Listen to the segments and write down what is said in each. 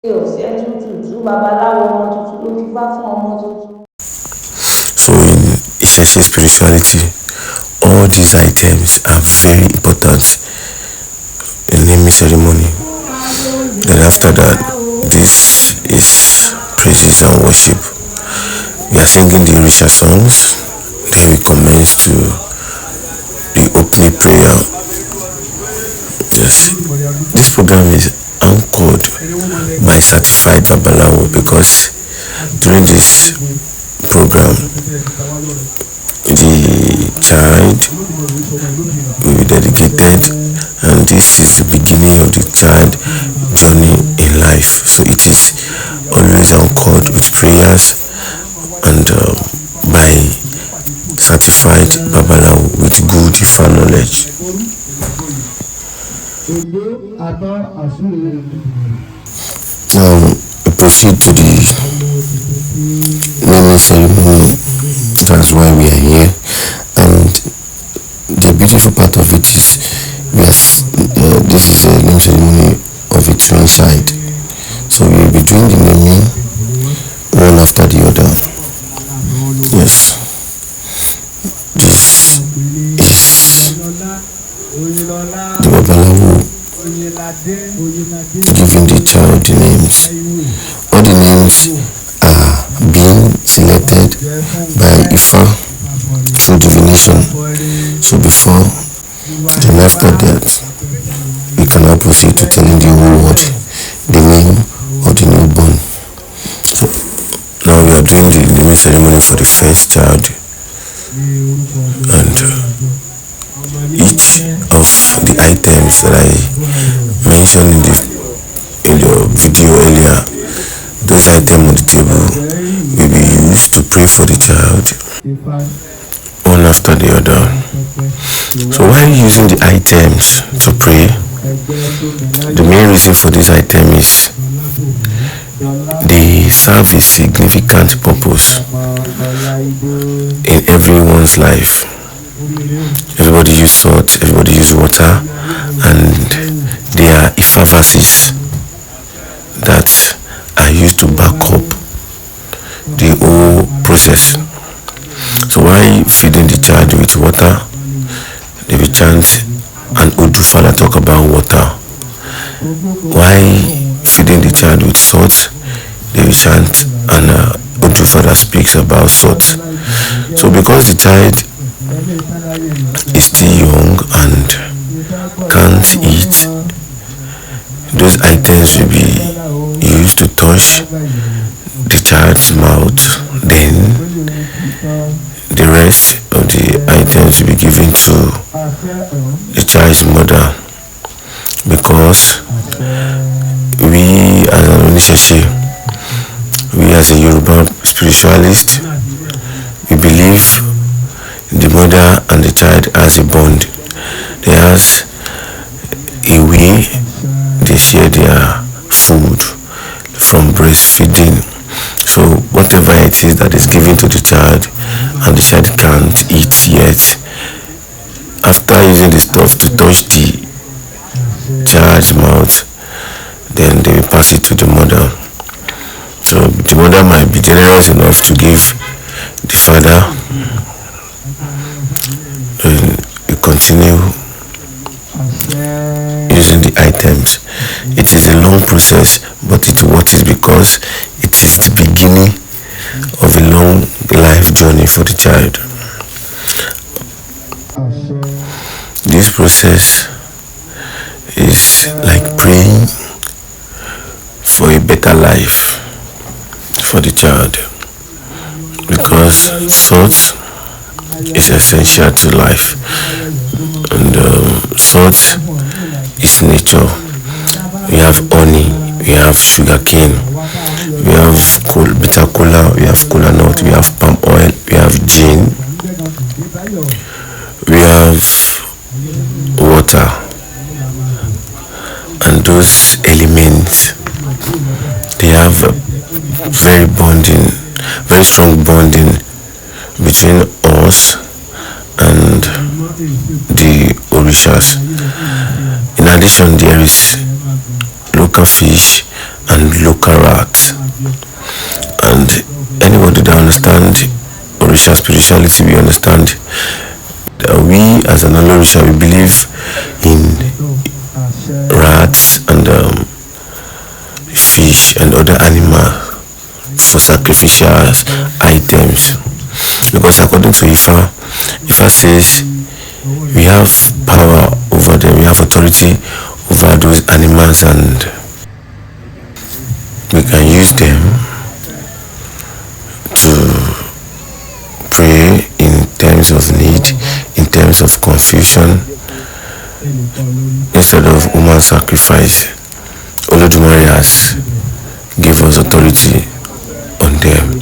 So in Isese spirituality, all these items are very important in naming ceremony. Then after that, this is praises and worship. We are singing the Orisha songs. Then we commence to the opening prayer. Yes, this program is anchored by certified Babalawo because during this program the child will be dedicated, and this is the beginning of the child journey in life. So it is always anchored with prayers and by certified Babalawo with good Ifa knowledge. Now we proceed to the naming ceremony. That's why we are here, and the beautiful part of it is this is a naming ceremony of a twin side. So we will be doing the naming one after the other. Yes, this is the Babalawo giving the child the names. All the names are being selected by Ifa through divination. So before, then after that, we can now proceed to telling the whole world the name of the newborn. So now we are doing the naming ceremony for the first child, and each of the items that I mentioned in the video earlier, those items on the table will be used to pray for the child one after the other. So while using the items to pray, the main reason for this item is they serve a significant purpose in everyone's life. Everybody use salt, everybody use water, and they are Ifa verses that are used to back up the whole process. So while feeding the child with water, they will chant an Odufa that talk about water. While feeding the child with salt, they will chant an Odufa that speaks about salt. So because the child is still young and can't eat, those items will be used to touch the child's mouth. Then the rest of the items will be given to the child's mother, because we as an Isese, we as a Yoruba spiritualist, we believe the mother and the child has a bond. They has a way they share their food from breastfeeding. So whatever it is that is given to the child and the child can't eat yet, after using the stuff to touch the child's mouth, then they will pass it to the mother. So the mother might be generous enough to give the father, and you continue using the items. It is a long process, but it's worth it because it is the beginning of a long life journey for the child. This process is like praying for a better life for the child, because salt is essential to life, and salt is nature. We have honey, we have sugar cane, we have bitter cola, we have cola nut, we have palm oil, we have gin, we have water, and those elements, they have a very strong bonding between us and the Orishas. In addition, there is local fish and local rites. And anybody that understand Orisha spirituality, we understand that we as an Orisha, we believe in rats and fish and other animals for sacrificial items, because according to Ifa says we have power over them, we have authority over those animals, and we can use them to pray in times of need, in times of confusion, instead of human sacrifice. Olodumare has give us authority on them.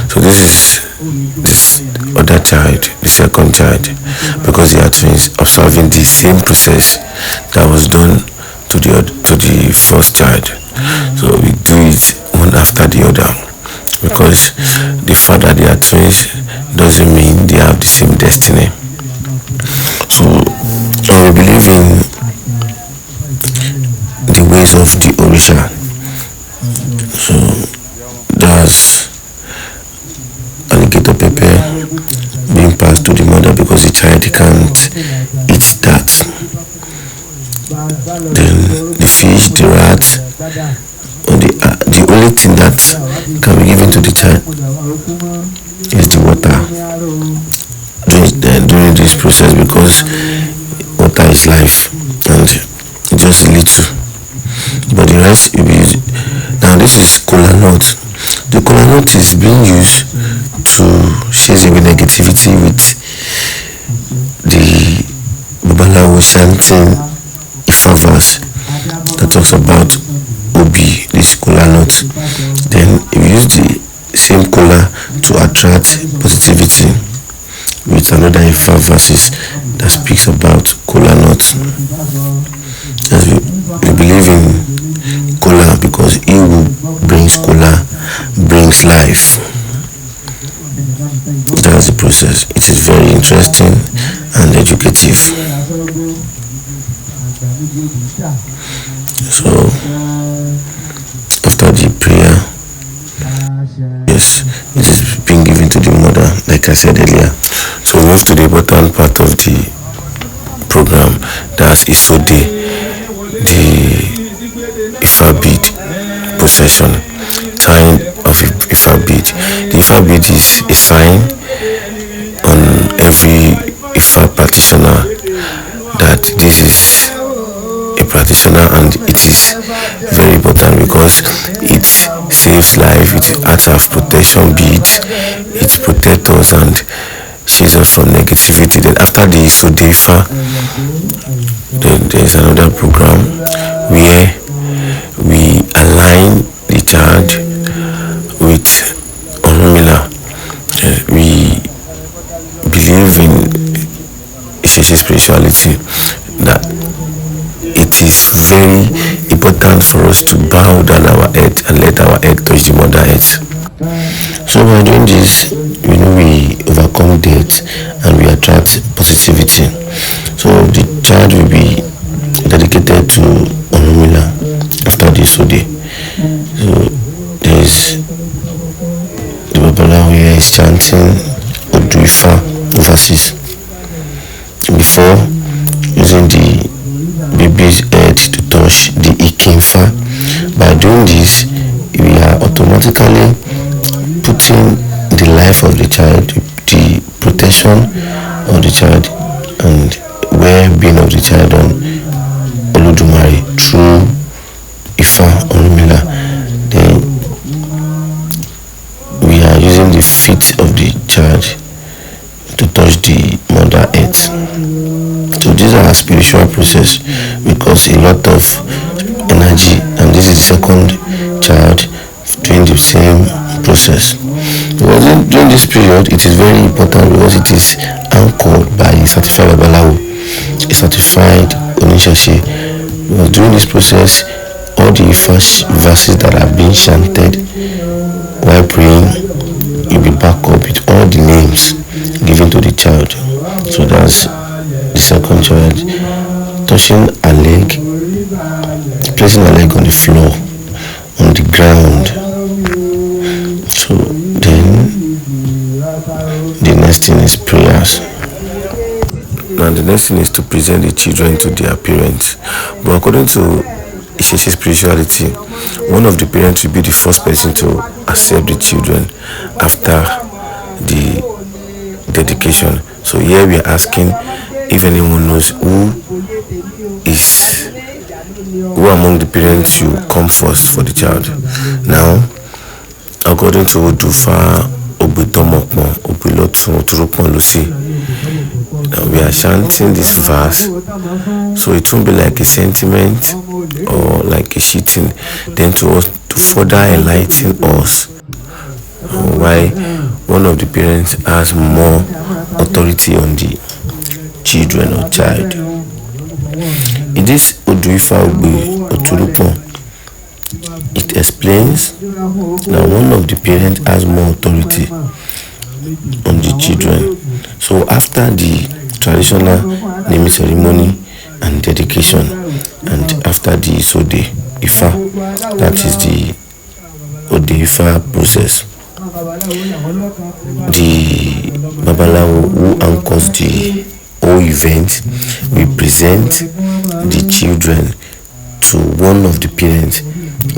So this is this other child, the second child, because they are twins, observing the same process that was done to the first child. So we do it one after the other, because the fact that they are twins doesn't mean they have the same destiny. So we believe in the ways of the Orisha. So that's alligator pepper being passed to the mother because the child can't eat that. Then the fish, the rat, or the only thing that can be given to the child is the water during this process, because water is life, and just a little. But the rest will be used. Now this is kola nut. The kola nut is being used to chase away negativity with the Babalawo chanting Ifa verse that talks about Obi, this kola nut. Then we use the same kola to attract positivity with another Ifa verses that speaks about kola nut. As we believe in kola because he who brings kola brings life. That's the process. It is very interesting and educative. So after the prayer, yes, it is being given to the mother, like I said earlier. So we move to the important part of the program, that's Isode, the Ifa bead procession, tying of Ifa bead. The Ifa bead is a sign on every Ifa practitioner that this is a practitioner, and it is very important because it saves life. It acts as protection beads. It protects us and shields us from negativity. Then after the Isode Ifa, then there is another program where we align the child with Orunmila. We believe in Isese spirituality, that it is very important for us to bow down our head and let our head touch the mother head. So by doing this, we know we overcome death and we attract positivity. So the child will be dedicated to Orunmila after the Isode. So there is the Babalawo here is chanting Oduifa verses before using the baby's head to touch the Ikinfa. By doing this, we are automatically putting the life of the child, the protection of the child, and well-being of the child on Olodumare through Ifa Orunmila. Then we are using the feet of the child to touch the mother head. So these are a spiritual process because a lot of energy, and this is the second child doing the same process. Because during this period, it is very important because it is anchored by a certified Babalawo, a certified Onisese. Because during this process, all the first verses that are being chanted while praying, you'll be back up with all the names given to the child. So that's the second child, touching a leg, placing a leg on the floor, on ground. So then the next thing is prayers. Now the next thing is to present the children to their parents. But according to Isese spirituality, one of the parents will be the first person to accept the children after the dedication. So here we are asking if anyone knows who among the parents should come first for the child. Now, according to Odufa Obitomokmo Obilotun Oturupon Lucy, we are chanting this verse, so it won't be like a sentiment or like a cheating, then to further enlighten us why one of the parents has more authority on the children or child. In this Oduifa Oturupon, it explains that one of the parents has more authority on the children. So after the traditional naming ceremony and dedication, and after the Isode Ifa, that is the Ode Ifa process, the Babalawo who anchors the whole event will present the children to one of the parents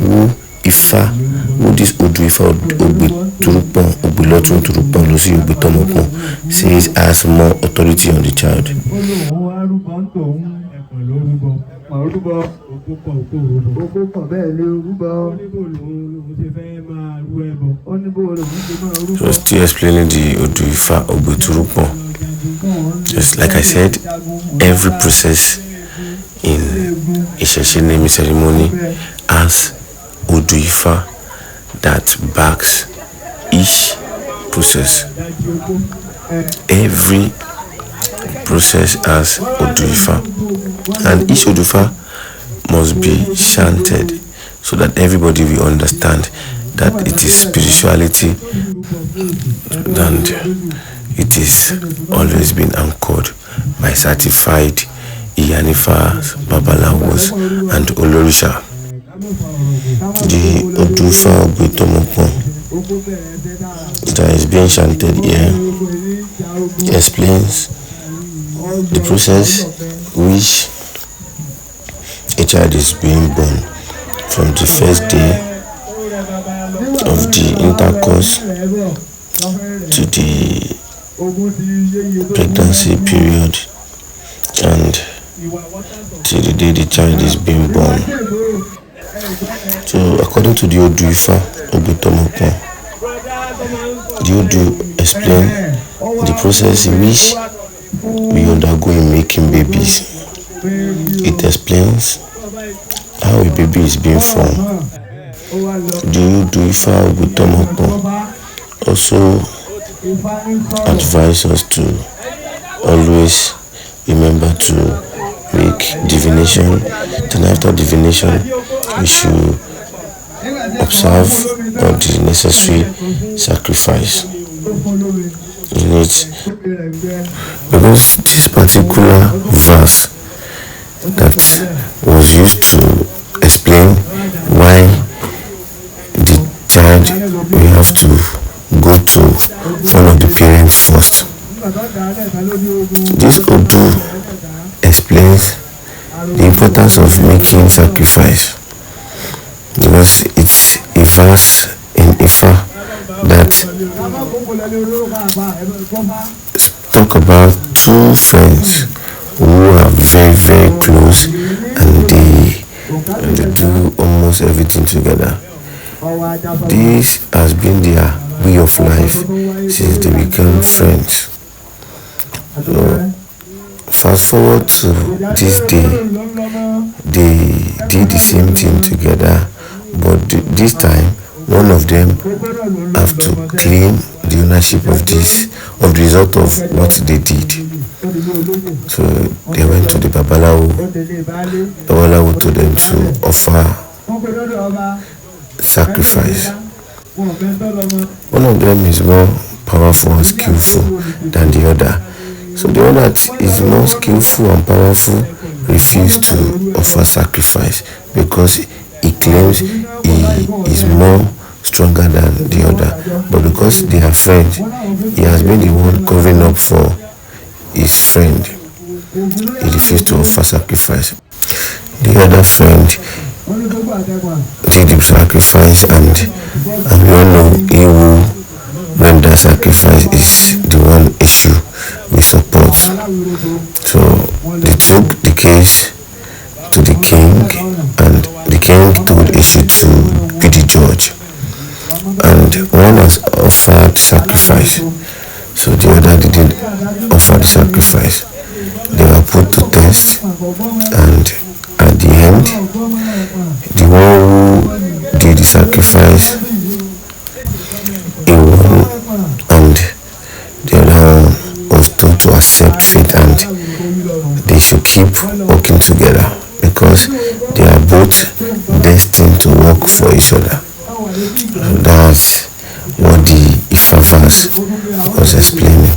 who this Oduifa Obilotun Turupon Lucy Obitomokmo says has more authority on the child. So still explaining the Oduifa Obiturupon. Just like I said, every process in Isese naming ceremony has Oduifa that backs each process. Every process has Oduifa, and each Oduifa must be chanted so that everybody will understand that it is spirituality and it is always been anchored by certified Iyanifas, Babalawos and Olorisha. The Oduifa Obitomokmo that is being chanted here explains the process which a child is being born from the first day of the intercourse to the pregnancy period and till the day the child is being born. So according to the Oduifa Obitomokmo, the Odu explain the process in which we undergo in making babies. It explains how a baby is being formed. The Oduifa Obitomokmo also advise us to always remember to make divination. Then after divination, we should observe all the necessary sacrifice in it. Because this particular verse that was used to explain why the child will have to go to one of the parents first. This Odu explains the importance of making sacrifice, because it's a verse in Ifa that talk about two friends who are very, very close and they do almost everything together. This has been their way of life since they became friends. So fast forward to this day, they did the same thing together, but this time one of them have to claim the ownership of the result of what they did. So they went to the Babalawo. Babalawo told them to offer sacrifice. One of them is more powerful and skillful than the other. So the one that is more skillful and powerful refused to offer sacrifice because he claims he is more stronger than the other, but because they are friends, he has been the one covering up for his friend. He refused to offer sacrifice. The other friend did the sacrifice, and we all know he who render sacrifice is the one issue we support. So they took the case to the king, and the king told issue to be the judge, and one has offered sacrifice, so the other didn't offer the sacrifice. They were put to test, and at the end, the one who did the sacrifice, he won, and the other one was told to accept fate, and they should keep working together because they are both destined to work for each other. So that's what the Ifa verse was explaining.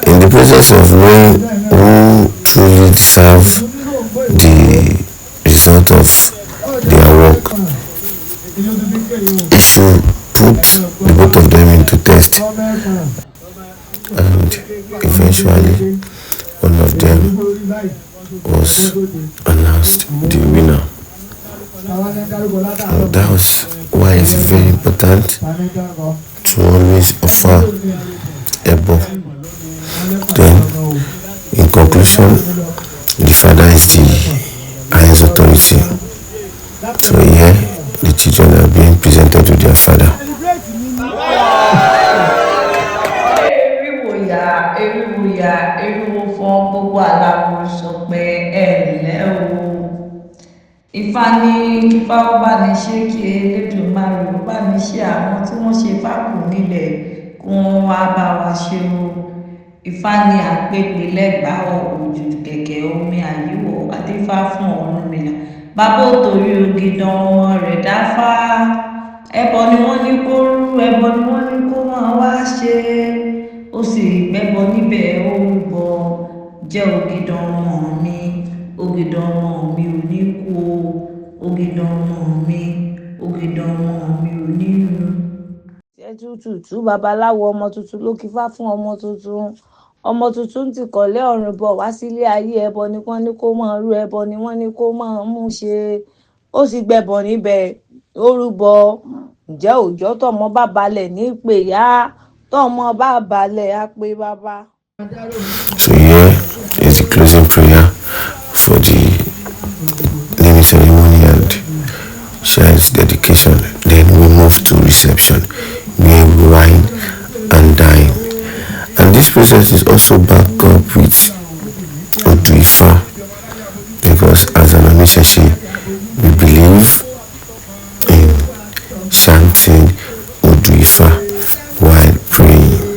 In the process of knowing who truly deserve the result of their work, it should put the both of them into test, and eventually one of them was announced the winner. That was why it's very important to always offer ebo. Then, in conclusion, the father is the highest authority. So here, the children are being presented to their father. Ifá ní kífá ó bá ní ṣe kí Elédùmarè ó bá ní ṣe àwọn tí wọ́n ṣe fákù nílẹ̀ kí wọ́n wá bá wa ṣe o. Ifá ní àpèpè lẹ́gbàá òjò kẹ̀kẹ́ omi àyíwọ̀ adífá fún Ọ̀rúnmìlà. Bàbá ò torí ògìdàn ọmọ rẹ̀ dáfá. Ẹbọ ni wọ́n ní kó rú, ẹbọ ni wọ́n ní kó máa wá ṣe. Ó sì gbẹ́bọ níbẹ̀ ó rúbọ. Jẹ́ ògìdàn ọmọ mi, ògìdàn ọmọ mi ò ní kú o. Ògìdàn ọmọ mi, ògìdàn ọmọ mi ò ní rú. Tútù babaláwo ọmọ tuntun ló kífá fún ọmọ tuntun. Ọmọ tuntun ti kọ̀lé ọ̀run bọ̀ wá sílé ayé. Ẹbọ ni wọ́n ní kó máa rú, ẹbọ ni wọ́n ní kó máa mú ṣe. Ó sì gbẹbọ níbẹ̀ ó rúbọ. Ǹjẹ́ òòjọ́ tọmọ bá balẹ̀ ní pè yá, tọmọ bá balẹ̀ á pé bàbá. So here is the closing prayer for the naming ceremony and child's dedication. Then we move to reception, where wine and dine. And this process is also backed up with Odu Ifa, because as an Onisese, we believe in chanting Odu Ifa while praying.